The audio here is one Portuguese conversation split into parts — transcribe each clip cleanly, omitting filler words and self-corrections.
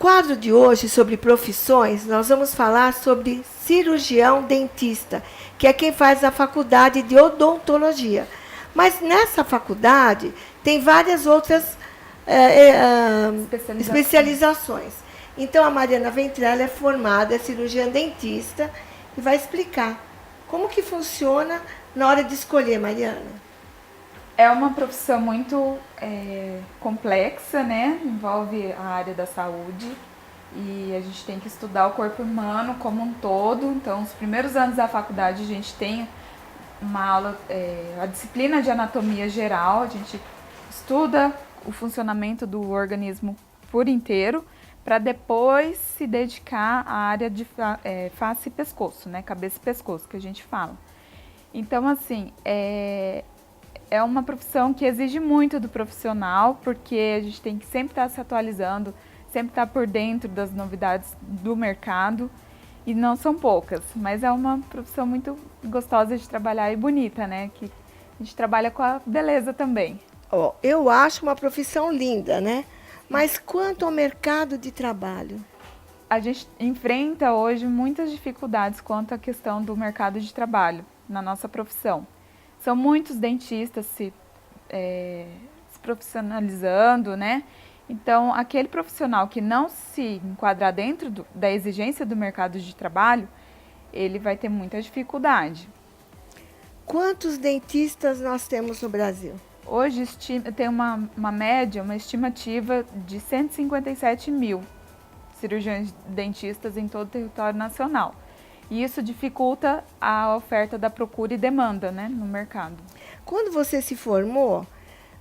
quadro de hoje sobre profissões, nós vamos falar sobre cirurgião dentista, que é quem faz a faculdade de odontologia. Mas nessa faculdade tem várias outras especializações. Então a Mariana Ventrella é formada, é cirurgiã dentista e vai explicar como que funciona na hora de escolher, Mariana. É uma profissão muito complexa, né? Envolve a área da saúde e a gente tem que estudar o corpo humano como um todo. Então, os primeiros anos da faculdade a gente tem uma aula, a disciplina de anatomia geral, a gente estuda o funcionamento do organismo por inteiro para depois se dedicar à área de face e pescoço, né? Cabeça e pescoço, que a gente fala. Então, assim, é uma profissão que exige muito do profissional, porque a gente tem que sempre estar se atualizando, sempre estar por dentro das novidades do mercado, e não são poucas, mas é uma profissão muito gostosa de trabalhar e bonita, né? Que a gente trabalha com a beleza também. Eu acho uma profissão linda, né? Mas quanto ao mercado de trabalho? A gente enfrenta hoje muitas dificuldades quanto à questão do mercado de trabalho na nossa profissão. São muitos dentistas se profissionalizando, né? Então, aquele profissional que não se enquadrar dentro da exigência do mercado de trabalho, ele vai ter muita dificuldade. Quantos dentistas nós temos no Brasil? Hoje tem uma média, uma estimativa de 157 mil cirurgiões dentistas em todo o território nacional. E isso dificulta a oferta da procura e demanda, né, no mercado. Quando você se formou,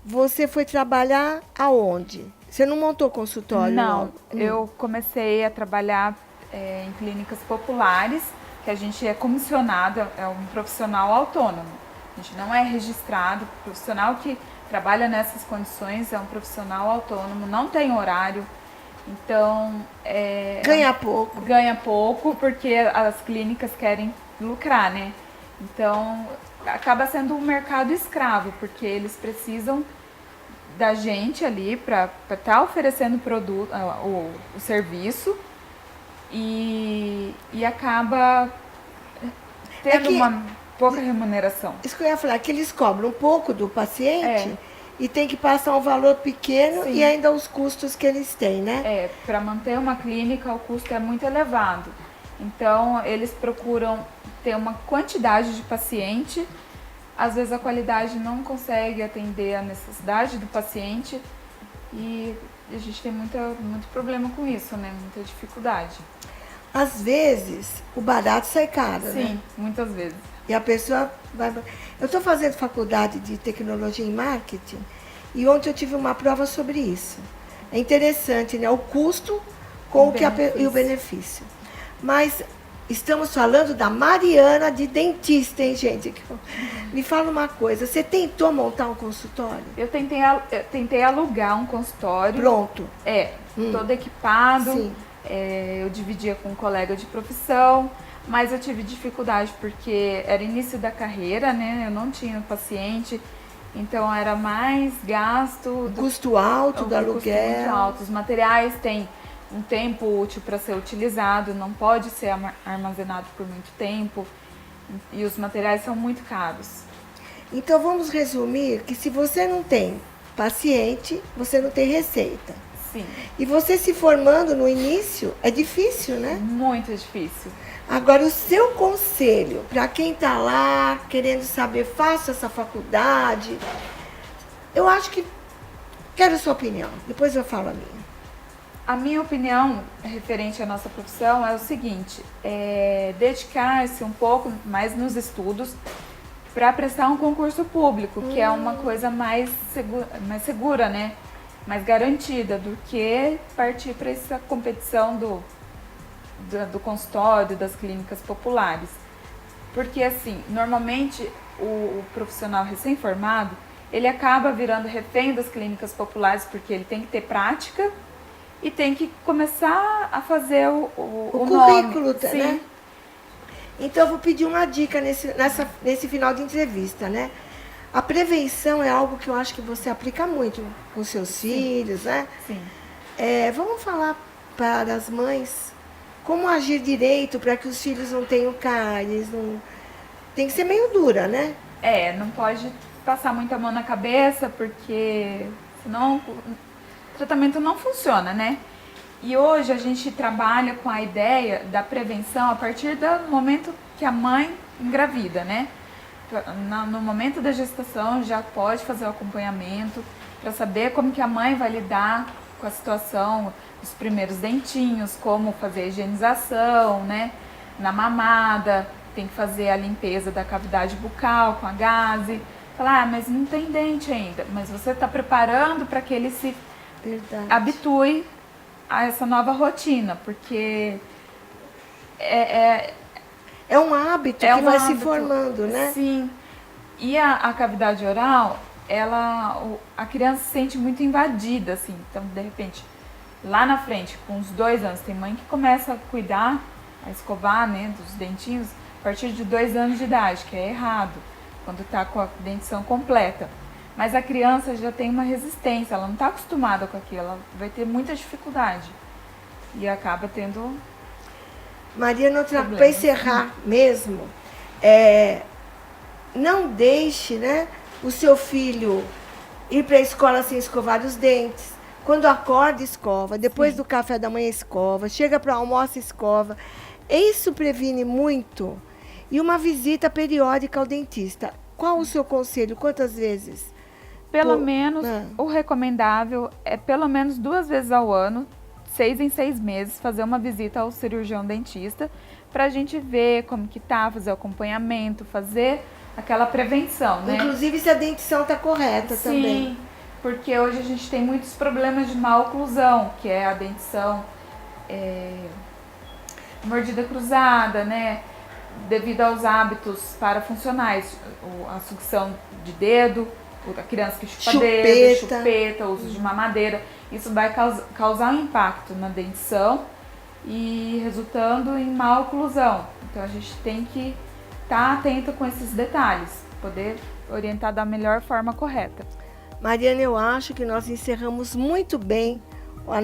você foi trabalhar aonde? Você não montou consultório? Não, eu comecei a trabalhar em clínicas populares, que a gente é comissionado, é um profissional autônomo. A gente não é registrado, o profissional que trabalha nessas condições é um profissional autônomo, não tem horário. Então, ganha pouco. Ganha pouco porque as clínicas querem lucrar, né? Então, acaba sendo um mercado escravo, porque eles precisam da gente ali para estar oferecendo o serviço e acaba tendo uma pouca remuneração. Isso que eu ia falar, que eles cobram um pouco do paciente e tem que passar um valor pequeno. Sim. E ainda os custos que eles têm, né? Para manter uma clínica o custo é muito elevado. Então, eles procuram ter uma quantidade de paciente. Às vezes a qualidade não consegue atender a necessidade do paciente e a gente tem muito problema com isso, né? Muita dificuldade. Às vezes, o barato sai caro, né? Sim, muitas vezes. E a pessoa vai... Eu estou fazendo faculdade de tecnologia e marketing e ontem eu tive uma prova sobre isso. É interessante, né? O custo com e o benefício. Mas estamos falando da Mariana de dentista, hein, gente? Me fala uma coisa, você tentou montar um consultório? Eu tentei alugar um consultório. Pronto. Todo equipado. Sim. Eu dividia com um colega de profissão, mas eu tive dificuldade porque era início da carreira, né? Eu não tinha paciente, então era mais gasto. Custo alto do aluguel. Muito alto. Os materiais têm um tempo útil para ser utilizado, não pode ser armazenado por muito tempo e os materiais são muito caros. Então vamos resumir que se você não tem paciente, você não tem receita. Sim. E você se formando no início é difícil, né? Muito difícil. Agora, o seu conselho para quem está lá querendo saber, faça essa faculdade, eu acho que quero a sua opinião, depois eu falo a minha. A minha opinião referente à nossa profissão é o seguinte, dedicar-se um pouco mais nos estudos para prestar um concurso público, que é uma coisa mais segura, né? Mais garantida do que partir para essa competição do consultório, das clínicas populares. Porque, assim, normalmente o profissional recém-formado, ele acaba virando refém das clínicas populares porque ele tem que ter prática e tem que começar a fazer o currículo, nome. Né? Então, eu vou pedir uma dica nesse final de entrevista, né? A prevenção é algo que eu acho que você aplica muito com seus filhos, né? Sim. Vamos falar para as mães como agir direito para que os filhos não tenham cáries. Não... Tem que ser meio dura, né? Não pode passar muita mão na cabeça, porque senão o tratamento não funciona, né? E hoje a gente trabalha com a ideia da prevenção a partir do momento que a mãe engravida, né? No momento da gestação já pode fazer o acompanhamento para saber como que a mãe vai lidar com a situação, os primeiros dentinhos, como fazer a higienização, né? Na mamada, tem que fazer a limpeza da cavidade bucal com a gaze. Falar, mas não tem dente ainda. Mas você está preparando para que ele se habitue a essa nova rotina, porque é um hábito que vai se formando, né? Sim. E a cavidade oral, a criança se sente muito invadida, assim. Então, de repente, lá na frente, com uns 2 anos, tem mãe que começa a cuidar, a escovar, né, dos dentinhos, a partir de 2 anos de idade, que é errado, quando está com a dentição completa. Mas a criança já tem uma resistência, ela não está acostumada com aquilo, ela vai ter muita dificuldade. E acaba tendo... Mariana, para encerrar mesmo, não deixe, né, o seu filho ir para a escola sem escovar os dentes. Quando acorda, escova. Depois do café da manhã, escova. Chega para o almoço, escova. Isso previne muito. E uma visita periódica ao dentista. Qual o seu conselho? Quantas vezes? Pelo menos, o recomendável é pelo menos 2 vezes ao ano, 6 em 6 meses, fazer uma visita ao cirurgião dentista para a gente ver como que tá, fazer o acompanhamento, fazer aquela prevenção, né? Inclusive se a dentição está correta também. Sim, porque hoje a gente tem muitos problemas de má oclusão, que é a dentição mordida cruzada, né? Devido aos hábitos parafuncionais, a sucção de dedo, a criança que chupa dedo, chupeta, o uso de mamadeira. Isso vai causar um impacto na dentição e resultando em má oclusão. Então a gente tem que estar atento com esses detalhes, poder orientar da melhor forma correta. Mariana, eu acho que nós encerramos muito bem o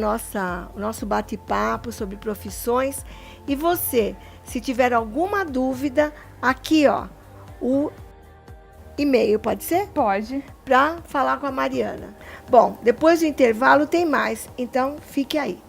nosso bate-papo sobre profissões. E você, se tiver alguma dúvida, aqui ó, o e-mail, pode ser? Pode. Para falar com a Mariana. Bom, depois do intervalo tem mais, então fique aí.